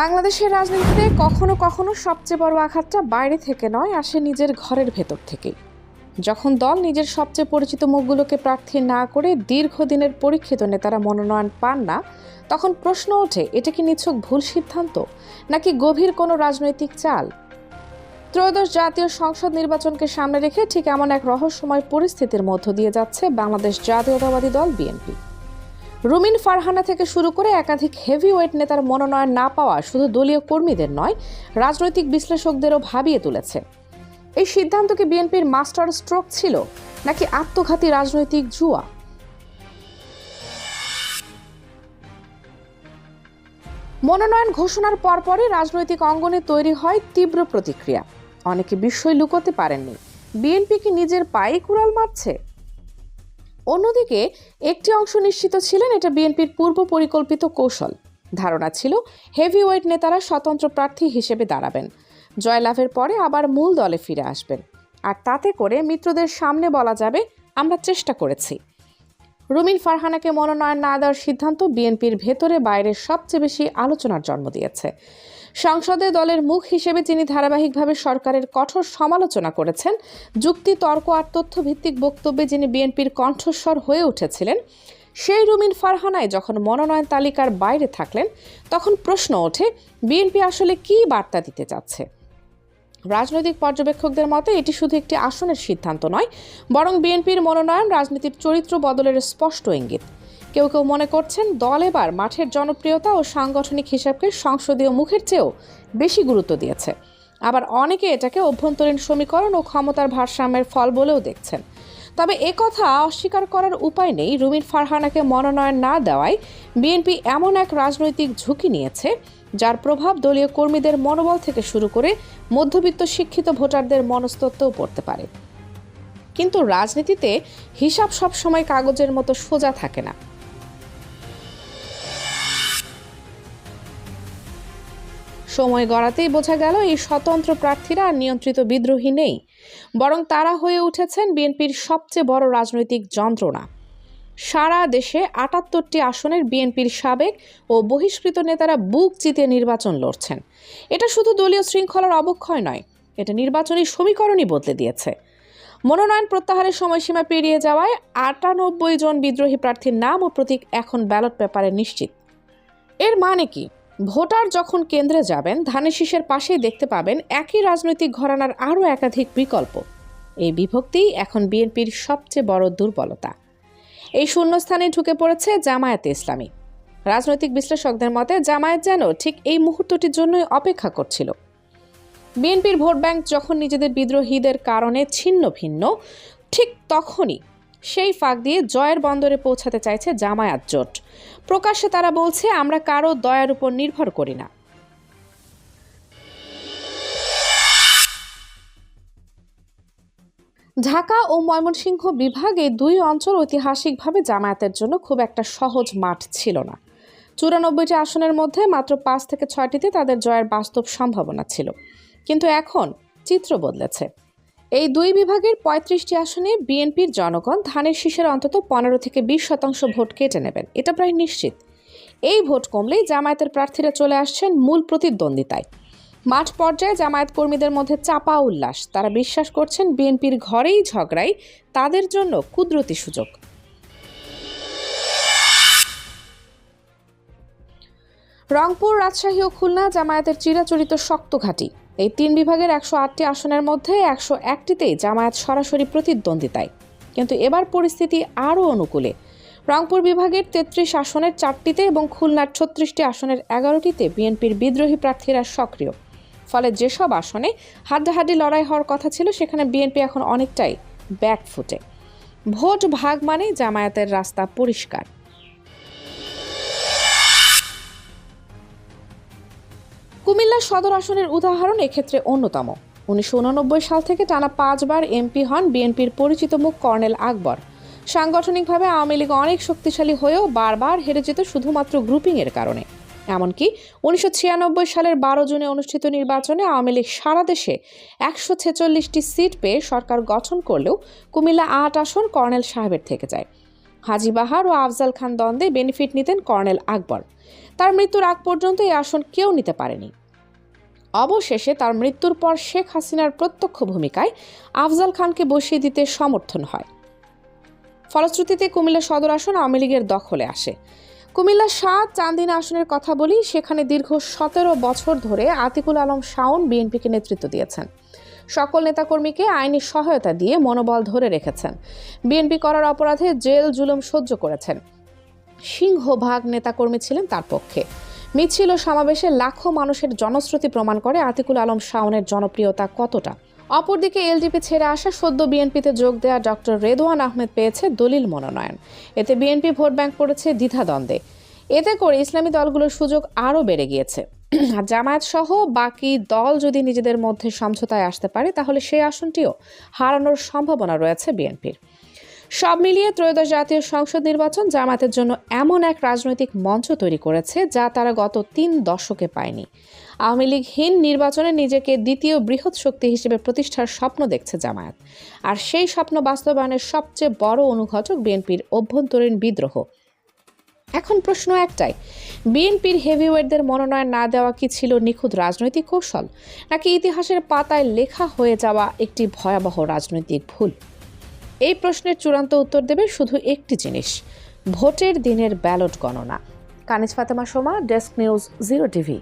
বাংলাদেশের রাজনীতিতে কখনো কখনো সবচেয়ে বড় আঘাতটা বাইরে থেকে নয়, আসে নিজের ঘরের ভেতর থেকেই। যখন দল নিজের সবচেয়ে পরিচিত মুখগুলোকে প্রার্থী না করে দীর্ঘদিনের পরীক্ষিত নেতারা মনোনয়ন পান না, তখন প্রশ্ন ওঠে, এটা কি নিছক ভুল সিদ্ধান্ত নাকি গভীর কোনো রাজনৈতিক চাল? ত্রয়োদশ জাতীয় সংসদ নির্বাচনকে সামনে রেখে ঠিক এমন এক রহস্যময় পরিস্থিতির মধ্য দিয়ে যাচ্ছে বাংলাদেশ জাতীয়তাবাদী দল বিএনপি। রুমিন ফারহানা থেকে শুরু করে একাধিক হেভিওয়েট নেতার মনোনয়ন না পাওয়া শুধু দলীয় কর্মীদের নয়, রাজনৈতিক বিশ্লেষকদেরও ভাবিয়ে তুলেছে। এই সিদ্ধান্ত কি বিএনপির মাস্টার স্ট্রোক ছিল নাকি আত্মঘাতী রাজনৈতিক জুয়া? মনোনয়ন ঘোষণার পরপরই রাজনৈতিক অঙ্গনে তৈরি হয় তীব্র প্রতিক্রিয়া। অনেকে বিস্ময় লুকোতে পারেননি, বিএনপি কি নিজের পায়ে কুড়াল মারছে? অন্যদিকে একটি অংশ নিশ্চিত ছিলেন এটা বিএনপির পূর্ব পরিকল্পিত কৌশল। ধারণা ছিল হেভিওয়েট নেতারা স্বতন্ত্র প্রার্থী হিসেবে দাঁড়াবেন, জয়লাভের পরে আবার মূল দলে ফিরে আসবেন, আর তাতে করে মিত্রদের সামনে বলা যাবে, আমরা চেষ্টা করেছি। রুমিন ফারহানাকে মনোনয়ন না দেওয়ার সিদ্ধান্ত বিএনপির ভেতরে বাইরে সবচেয়ে বেশি আলোচনার জন্ম দিয়েছে। সংসদে দলের মুখ হিসেবে তিনি ধারাবাহিকভাবে সরকারের কঠোর সমালোচনা করেছেন। যুক্তি, তর্ক আর তথ্যভিত্তিক বক্তব্যে যিনি বিএনপির কণ্ঠস্বর হয়ে উঠেছিলেন, সেই রুমিন ফারহানায় যখন মনোনয়ন তালিকার বাইরে থাকলেন, তখন প্রশ্ন ওঠে, বিএনপি আসলে কী বার্তা দিতে চাচ্ছে? রাজনৈতিক পর্যবেক্ষকদের মতে এটি শুধু একটি আসনের সিদ্ধান্ত নয়, বরং বিএনপির মনোনয়ন রাজনীতির চরিত্র বদলের স্পষ্ট ইঙ্গিত। কেউ কেউ মনে করছেন দল এবার মাঠের জনপ্রিয়তা ও সাংগঠনিক হিসাবকে সংসদীয় মুখের চেয়েও বেশি গুরুত্ব দিয়েছে। আবার অনেকে এটাকে অভ্যন্তরীণ সমীকরণ ও ক্ষমতার ভারসাম্যের ফল বলেও দেখছেন। তবে একথা অস্বীকার করার উপায় নেই, রুমিন ফারহানাকে মনোনয়ন না দেওয়ায় বিএনপি এমন এক রাজনৈতিক ঝুঁকি নিয়েছে যার প্রভাব দলীয় কর্মীদের মনোবল থেকে শুরু করে মধ্যবিত্ত শিক্ষিত ভোটারদের মনস্তত্ত্বেও পড়তে পারে। কিন্তু রাজনীতিতে হিসাব সবসময় কাগজের মতো সোজা থাকে না। সময় গড়াতেই বোঝা গেল এই স্বতন্ত্র প্রার্থীরা আর নিয়ন্ত্রিত বিদ্রোহী নেই, বরং তারা হয়ে উঠেছেন বিএনপির সবচেয়ে বড় রাজনৈতিক যন্ত্রণা। সারা দেশে ৭৮টি আসনের বিএনপির সাবেক ও বহিষ্কৃত নেতারা বুক চিতিয়ে নির্বাচন লড়ছেন। এটা শুধু দলীয় শৃঙ্খলার অবক্ষয় নয়, এটা নির্বাচনী সমীকরণই বদলে দিয়েছে। মনোনয়ন প্রত্যাহারের সময়সীমা পেরিয়ে যাওয়ায় ৯৮ জন বিদ্রোহী প্রার্থীর নাম ও প্রতীক এখন ব্যালট পেপারে নিশ্চিত। এর মানে কি? ভোটার যখন কেন্দ্রে যাবেন, ধানের শীষের পাশেই দেখতে পাবেন একই রাজনৈতিক ঘরানার আরও একাধিক বিকল্প। এই বিভক্তিই এখন বিএনপির সবচেয়ে বড় দুর্বলতা। এই শূন্যস্থানে ঢুকে পড়েছে জামায়াতে ইসলামী। রাজনৈতিক বিশ্লেষকদের মতে জামায়াত যেন ঠিক এই মুহূর্তটির জন্যই অপেক্ষা করছিল। বিএনপির ভোট ব্যাংক যখন নিজেদের বিদ্রোহীদের কারণে ছিন্ন ভিন্ন, ঠিক তখনই সেই ফাঁক দিয়ে জয়ের বন্দরে পৌঁছাতে চাইছে জামায়াত জোট। প্রকাশ্যে তারা বলছে, আমরা কারো দয়ার উপর নির্ভর করি না। ঢাকা ও ময়মনসিংহ বিভাগ, এই দুই অঞ্চল ঐতিহাসিকভাবে জামায়াতের জন্য খুব একটা সহজ মাঠ ছিল না। ৯৪টি আসনের মধ্যে মাত্র ৫ থেকে ৬টিতে তাদের জয়ের বাস্তব সম্ভাবনা ছিল। কিন্তু এখন চিত্র বদলেছে। এই দুই বিভাগের ৩৫টি আসনে বিএনপির জনগণ ধানের শীষের অন্তত ১৫ থেকে ২০% ভোট কেটে নেবেন, এটা প্রায় নিশ্চিত। এই ভোট কমলেই জামায়াতের প্রার্থীরা চলে আসছেন মূল প্রতিদ্বন্দ্বিতায়। মাঠ পর্যায়ে জামায়াত কর্মীদের মধ্যে চাপা উল্লাস। তারা বিশ্বাস করছেন বিএনপির ঘরেই ঝগড়াই তাদের জন্য কুদরতি সুযোগ। রংপুর, রাজশাহী ও খুলনা জামায়াতের চিরাচরিত শক্ত ঘাঁটি। এই ৩ বিভাগের ১০৮টি আসনের মধ্যে ১০১টিতেই জামায়াত সরাসরি প্রতিদ্বন্দ্বিতায়। কিন্তু এবার পরিস্থিতি আরও অনুকূলে। রংপুর বিভাগের ৩৩ আসনের ৪টিতে এবং খুলনার ৩৬টি আসনের ১১টিতে বিএনপির বিদ্রোহী প্রার্থীরা সক্রিয়। ফলে যেসব আসনে হাড্ডাহাড্ডি লড়াই হওয়ার কথা ছিল, সেখানে বিএনপি এখন অনেকটাই ব্যাকফুটে। ভোট ভাগ মানে জামায়াতের রাস্তা পরিষ্কার। কুমিল্লা সদর আসনের উদাহরণ এক্ষেত্রে অন্যতম। ১৯৮৯ সাল থেকে টানা ৫ বার এমপি হন বিএনপির পরিচিত মুখ কর্নেল আকবর। সাংগঠনিকভাবে আওয়ামী লীগ অনেক শক্তিশালী হয়েও বারবার হেরে যেত শুধুমাত্র গ্রুপিংয়ের কারণে। এমনকি ১৯৯৬ সালের ১২ জুনে অনুষ্ঠিত নির্বাচনে আওয়ামী লীগ সারা দেশে ১৪৬টি সিট পেয়ে সরকার গঠন করলেও কুমিল্লা ৮ আসন কর্নেল সাহেবের থেকে যায়। হাজী বাহার ও আফজাল খান দ্বন্দ্বে বেনিফিট নিতেন কর্নেল আকবর। তার মৃত্যুর আগ পর্যন্ত এই আসন কেউ নিতে পারেনি। অবশেষে তার মৃত্যুর পর শেখ হাসিনার প্রত্যক্ষ ভূমিকায় আফজাল খানকে বসিয়ে দিতে সমর্থন হয়। ফলশ্রুতিতে কুমিল্লা সদর আসন আওয়ামী লীগের দখলে আসে। কুমিল্লা ৭ চান্দিনা আসনের কথা বলি, সেখানে দীর্ঘ ১৭ বছর ধরে আতিকুল আলম শাওন বিএনপিকে নেতৃত্ব দিয়েছেন। সকল নেতাকর্মীকে আইনি সহায়তা দিয়ে মনোবল ধরে রেখেছেন। বিএনপি করার অপরাধে জেল জুলুম সহ্য করেছেন। সিংহভাগ নেতাকর্মী ছিলেন তার পক্ষে। মিছিল ও সমাবেশে লাখো মানুষের জনশ্রুতি প্রমাণ করে আতিকুল আলম শাওনের জনপ্রিয়তা কতটা। অপরদিকে এলডিপি ছেড়ে আসা সদ্য বিএনপিতে যোগ দেওয়া ডক্টর রেদওয়ান আহমেদ পেয়েছে দলিল মনোনয়ন। এতে বিএনপি ভোট ব্যাংক পড়েছে দ্বিধাদ্বন্দ্বে। এতে করে ইসলামী দলগুলোর সুযোগ আরও বেড়ে গিয়েছে। আর জামায়াত সহ বাকি দল যদি নিজেদের মধ্যে সমঝোতায় আসতে পারে, তাহলে সেই আসনটিও হারানোর সম্ভাবনা রয়েছে বিএনপির। সব মিলিয়ে ত্রয়োদশ জাতীয় সংসদ নির্বাচন জামায়াতের জন্য এমন এক রাজনৈতিক মঞ্চ তৈরি করেছে যা তারা গত ৩ দশকে পায়নি। আওয়ামী লীগহীন নির্বাচনে নিজেকে দ্বিতীয় বৃহৎ শক্তি হিসেবে প্রতিষ্ঠার স্বপ্ন দেখছে জামায়াত। আর সেই স্বপ্ন বাস্তবায়নের সবচেয়ে বড় অনুঘটক বিএনপির অভ্যন্তরীণ বিদ্রোহ। এখন প্রশ্ন একটাই, বিএনপির হেভিওয়েটদের মনোনয়ন না দেওয়া কি ছিল নিখুঁত রাজনৈতিক কৌশল, নাকি ইতিহাসের পাতায় লেখা হয়ে যাওয়া একটি ভয়াবহ রাজনৈতিক ভুল? এই প্রশ্নের চূড়ান্ত উত্তর দেবে শুধু একটি জিনিস, ভোটের দিনের ব্যালট গণনা। Kaniz Fatema Soma, desk news 0 TV.